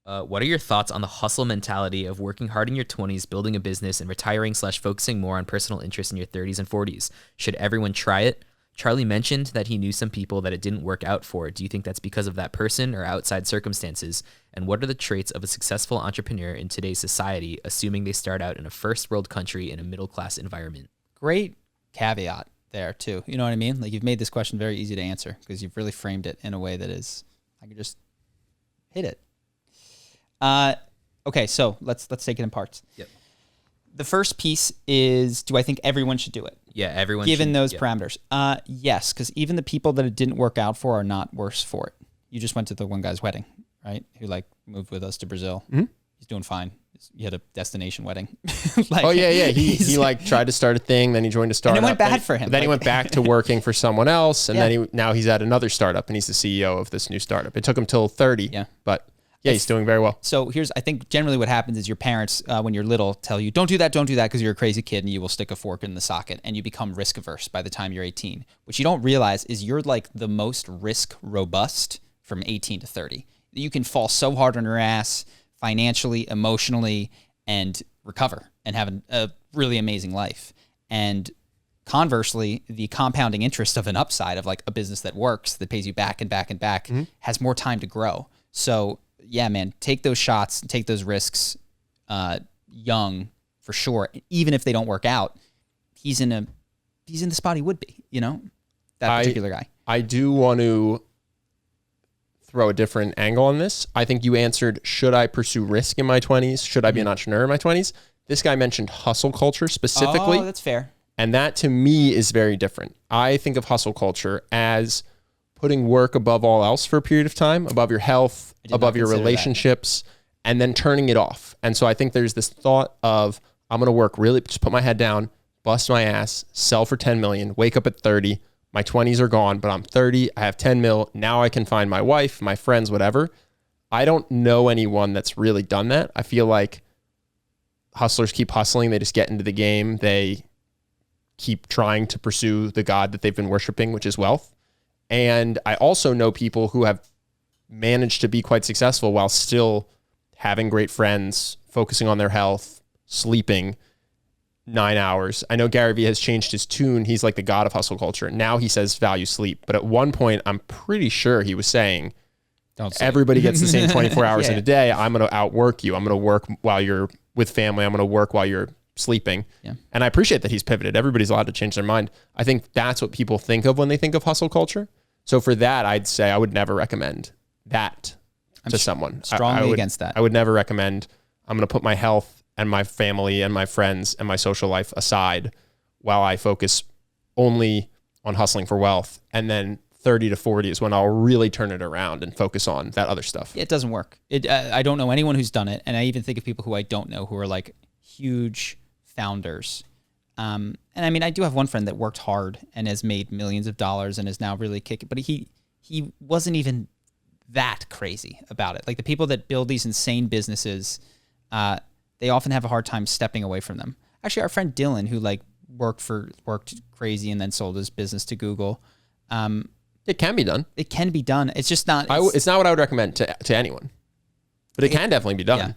What are your thoughts on the hustle mentality of working hard in your 20s, building a business, and retiring/focusing more on personal interests in your 30s and 40s? Should everyone try it? Charlie mentioned that he knew some people that it didn't work out for. Do you think that's because of that person or outside circumstances? And what are the traits of a successful entrepreneur in today's society, assuming they start out in a first world country in a middle-class environment? Great caveat there too. You know what I mean? Like, you've made this question very easy to answer because you've really framed it in a way that is, I can just hit it. Okay, so let's take it in parts. Yep. The first piece is, do I think everyone should do it? Yeah, everyone given should, those parameters. Yes, because even the people that it didn't work out for are not worse for it. You just went to the one guy's wedding, right? Who moved with us to Brazil. Mm-hmm. He's doing fine. You had a destination wedding. Oh yeah. He tried to start a thing, then he joined a startup. And it went bad for him. Then he went back to working for someone else, and now he's at another startup, and he's the CEO of this new startup. It took him till 30, but yeah, he's doing very well. So I think generally what happens is your parents, when you're little, tell you, don't do that because you're a crazy kid and you will stick a fork in the socket, and you become risk averse by the time you're 18. What you don't realize is you're like the most risk robust from 18 to 30. You can fall so hard on your ass financially, emotionally, and recover and have a really amazing life. And conversely, the compounding interest of an upside of like a business that works, that pays you back and back and back, mm-hmm. has more time to grow. So yeah, man, take those shots, take those risks young for sure. Even if they don't work out, he's in the spot he would be, that particular guy. I do want to throw a different angle on this. I think you answered, should I pursue risk in my 20s? Should I be an entrepreneur in my 20s? This guy mentioned hustle culture specifically. Oh, that's fair. And that to me is very different. I think of hustle culture as putting work above all else for a period of time, above your health, above your relationships, and then turning it off. And so I think there's this thought of, I'm going to work really, just put my head down, bust my ass, sell for 10 million, wake up at 30. My 20s are gone, but I'm 30. I have 10 mil. Now I can find my wife, my friends, whatever. I don't know anyone that's really done that. I feel like hustlers keep hustling. They just get into the game. They keep trying to pursue the God that they've been worshiping, which is wealth. And I also know people who have managed to be quite successful while still having great friends, focusing on their health, sleeping 9 hours. I know Gary Vee has changed his tune. He's like the god of hustle culture. Now he says value sleep. But at one point, I'm pretty sure he was saying, everybody gets the same 24 hours in a day. I'm going to outwork you. I'm going to work while you're with family. I'm going to work while you're sleeping. Yeah. And I appreciate that he's pivoted. Everybody's allowed to change their mind. I think that's what people think of when they think of hustle culture. So for that, I'd say I would never recommend that to someone. Strongly against that. I would never recommend, I'm going to put my health and my family and my friends and my social life aside while I focus only on hustling for wealth. And then 30 to 40 is when I'll really turn it around and focus on that other stuff. It doesn't work. I don't know anyone who's done it. And I even think of people who I don't know who are like huge founders. And I mean, I do have one friend that worked hard and has made millions of dollars and is now really kicking, but he wasn't even that crazy about it. Like the people that build these insane businesses, they often have a hard time stepping away from them. Actually, our friend Dylan, who like worked crazy and then sold his business to Google. It can be done. It can be done. It's just not. It's not what I would recommend to anyone, but it can definitely be done. Yeah.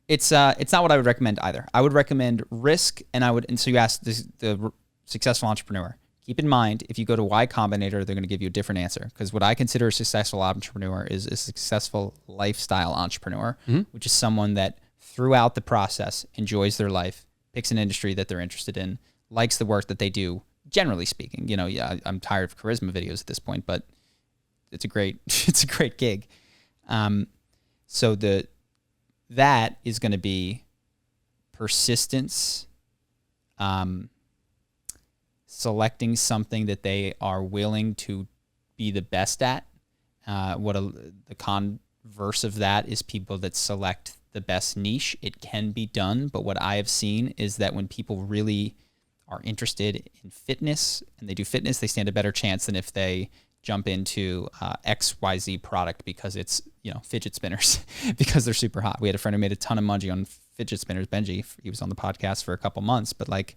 It's not what I would recommend either. I would recommend risk, and so you asked the successful entrepreneur. Keep in mind, if you go to Y Combinator, they're going to give you a different answer, because what I consider a successful entrepreneur is a successful lifestyle entrepreneur, mm-hmm. which is someone that throughout the process enjoys their life, picks an industry that they're interested in, likes the work that they do, generally speaking. I'm tired of charisma videos at this point, but it's a great gig. So that is going to be persistence, selecting something that they are willing to be the best at. The converse of that is people that select the best niche. It can be done, but what I have seen is that when people really are interested in fitness and they do fitness, they stand a better chance than if they jump into XYZ product because it's, fidget spinners because they're super hot. We had a friend who made a ton of money on fidget spinners, Benji. He was on the podcast for a couple months, but like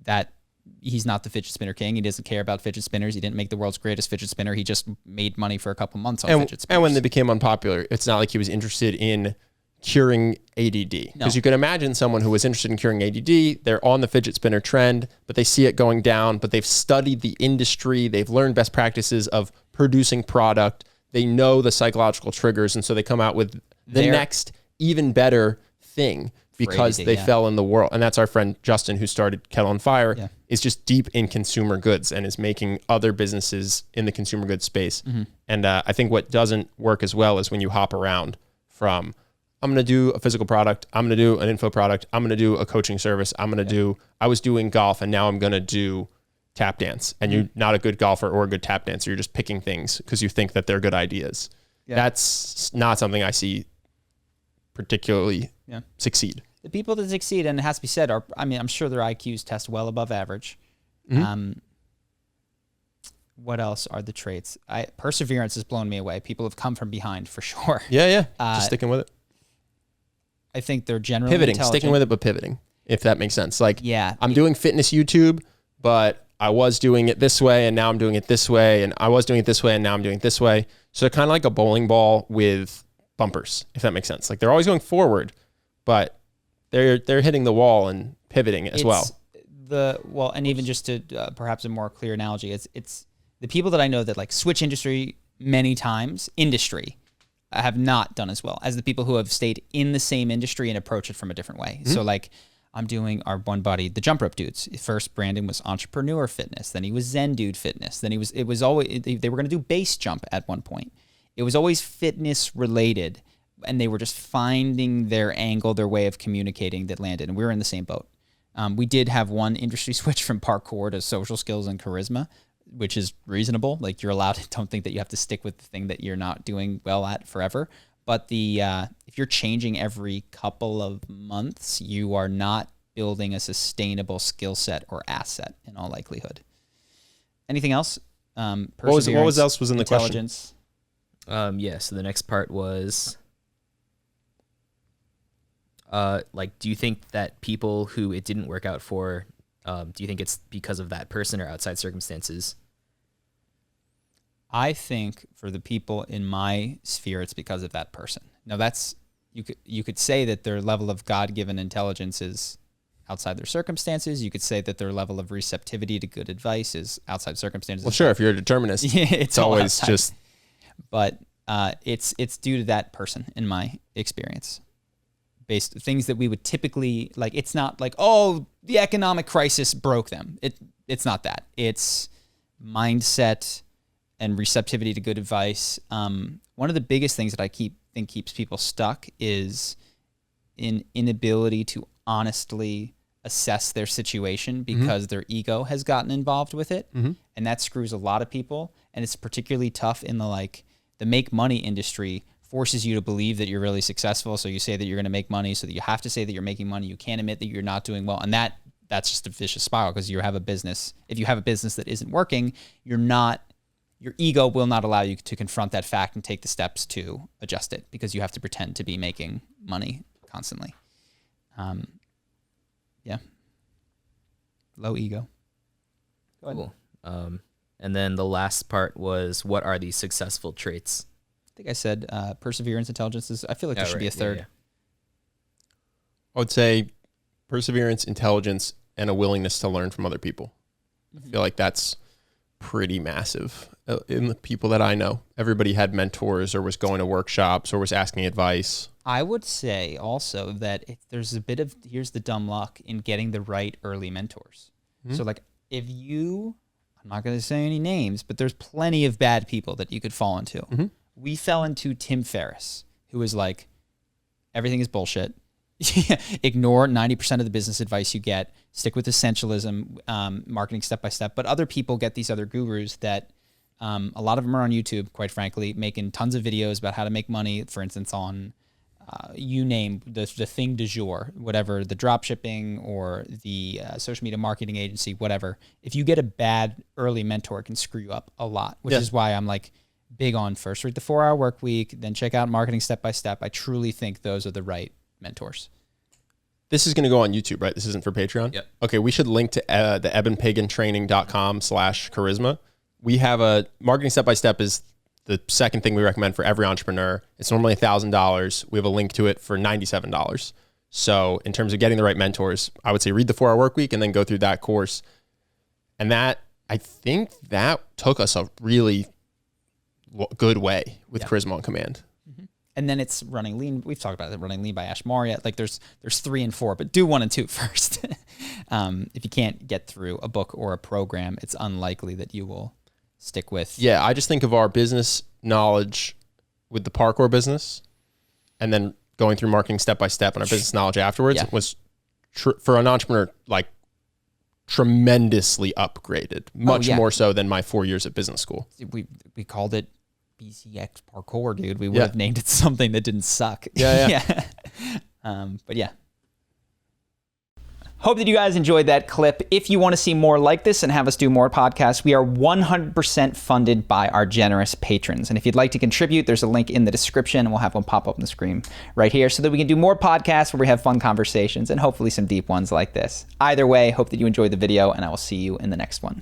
that he's not the fidget spinner king. He doesn't care about fidget spinners. He didn't make the world's greatest fidget spinner. He just made money for a couple months on fidget spinners. And when they became unpopular, it's not like he was interested in curing ADD. Because you can imagine someone who was interested in curing ADD, they're on the fidget spinner trend, but they see it going down, but they've studied the industry, they've learned best practices of producing product, they know the psychological triggers, and so they come out with the next even better thing because they fell in the world. And that's our friend Justin, who started Kettle on Fire, is just deep in consumer goods and is making other businesses in the consumer goods space. And I think what doesn't work as well is when you hop around from, I'm going to do a physical product, I'm going to do an info product, I'm going to do a coaching service, I'm going to do, I was doing golf and now I'm going to do tap dance. And you're not a good golfer or a good tap dancer. You're just picking things because you think that they're good ideas. That's not something I see particularly succeed. The people that succeed, and it has to be said, are, I mean, I'm sure their IQs test well above average. What else are the traits? Perseverance has blown me away. People have come from behind for sure. Just sticking with it. I think they're generally pivoting, sticking with it, but pivoting, if that makes sense. Like, I'm doing fitness YouTube, but I was doing it this way, and now I'm doing it this way, and I was doing it this way, and now I'm doing it this way. So they're kind of like a bowling ball with bumpers, if that makes sense. Like, they're always going forward, but they're hitting the wall and pivoting as well. And even just to perhaps a more clear analogy, it's the people that I know that like switch industry many times, have not done as well as the people who have stayed in the same industry and approach it from a different way. So like I'm doing our one buddy, the jump rope dudes. First branding was Entrepreneur Fitness. Then he was Zen Dude Fitness. Then it was always, they were going to do base jump at one point. It was always fitness related, and they were just finding their angle, their way of communicating that landed. And we were in the same boat. We did have one industry switch from parkour to social skills and charisma, which is reasonable. Like, you're allowed to, don't think that you have to stick with the thing that you're not doing well at forever. But if you're changing every couple of months, you are not building a sustainable skill set or asset in all likelihood. Anything else? What else was in the question? So the next part was, do you think that people who it didn't work out for, do you think it's because of that person or outside circumstances? I think for the people in my sphere, it's because of that person. Now, that's, you could say that their level of God-given intelligence is outside their circumstances. You could say that their level of receptivity to good advice is outside circumstances. Well, sure, if you're a determinist, it's always outside. Just. But it's due to that person, in my experience. Based things that we would typically like. It's not like, oh, the economic crisis broke them. It's not that. It's mindset and receptivity to good advice. One of the biggest things that I think keeps people stuck is an inability to honestly assess their situation because their ego has gotten involved with it, and that screws a lot of people. And it's particularly tough in the make money industry. Forces you to believe that you're really successful, so you say that you're going to make money, so that you have to say that you're making money. You can't admit that you're not doing well, and that's just a vicious spiral, because you have a business. If you have a business that isn't working, your ego will not allow you to confront that fact and take the steps to adjust it, because you have to pretend to be making money constantly. Low ego. Go ahead. Cool. And then the last part was, what are these successful traits? I think I said perseverance, intelligence. I feel like there should be a third. I would say perseverance, intelligence, and a willingness to learn from other people. I feel like that's pretty massive in the people that I know. Everybody had mentors or was going to workshops or was asking advice. I would say also that there's a bit of, here's the dumb luck in getting the right early mentors. So like if you, I'm not going to say any names, but there's plenty of bad people that you could fall into. We fell into Tim Ferriss, who was like, everything is bullshit. Ignore 90% of the business advice you get. Stick with essentialism, marketing step by step. But other people get these other gurus that a lot of them are on YouTube, quite frankly, making tons of videos about how to make money, for instance, on you name the thing du jour, whatever, the drop shipping or the social media marketing agency, whatever. If you get a bad early mentor, it can screw you up a lot, which is why I'm like, big on first read the 4-Hour Work Week, then check out Marketing Step by Step. I truly think those are the right mentors. This is going to go on YouTube, right? This isn't for Patreon? Yep. Okay, we should link to the ebenpagantraining.com/charisma. We have a marketing step-by-step is the second thing we recommend for every entrepreneur. It's normally $1,000. We have a link to it for $97. So in terms of getting the right mentors, I would say read the 4-Hour Work Week and then go through that course. And that, I think that took us a really good way with Charisma on Command. And then it's Running Lean. We've talked about it, Running Lean by Ash Maurya. Like there's 3 and 4, but do 1 and 2 first. If you can't get through a book or a program, it's unlikely that you will stick with. Yeah, I just think of our business knowledge with the parkour business and then going through marketing step by step and our business knowledge afterwards was for an entrepreneur, like tremendously upgraded, much more so than my 4 years at business school. We called it BCX parkour, dude. We would have named it something that didn't suck. But yeah. Hope that you guys enjoyed that clip. If you want to see more like this and have us do more podcasts, we are 100% funded by our generous patrons. And if you'd like to contribute, there's a link in the description, and we'll have one pop up on the screen right here so that we can do more podcasts where we have fun conversations and hopefully some deep ones like this. Either way, hope that you enjoyed the video, and I will see you in the next one.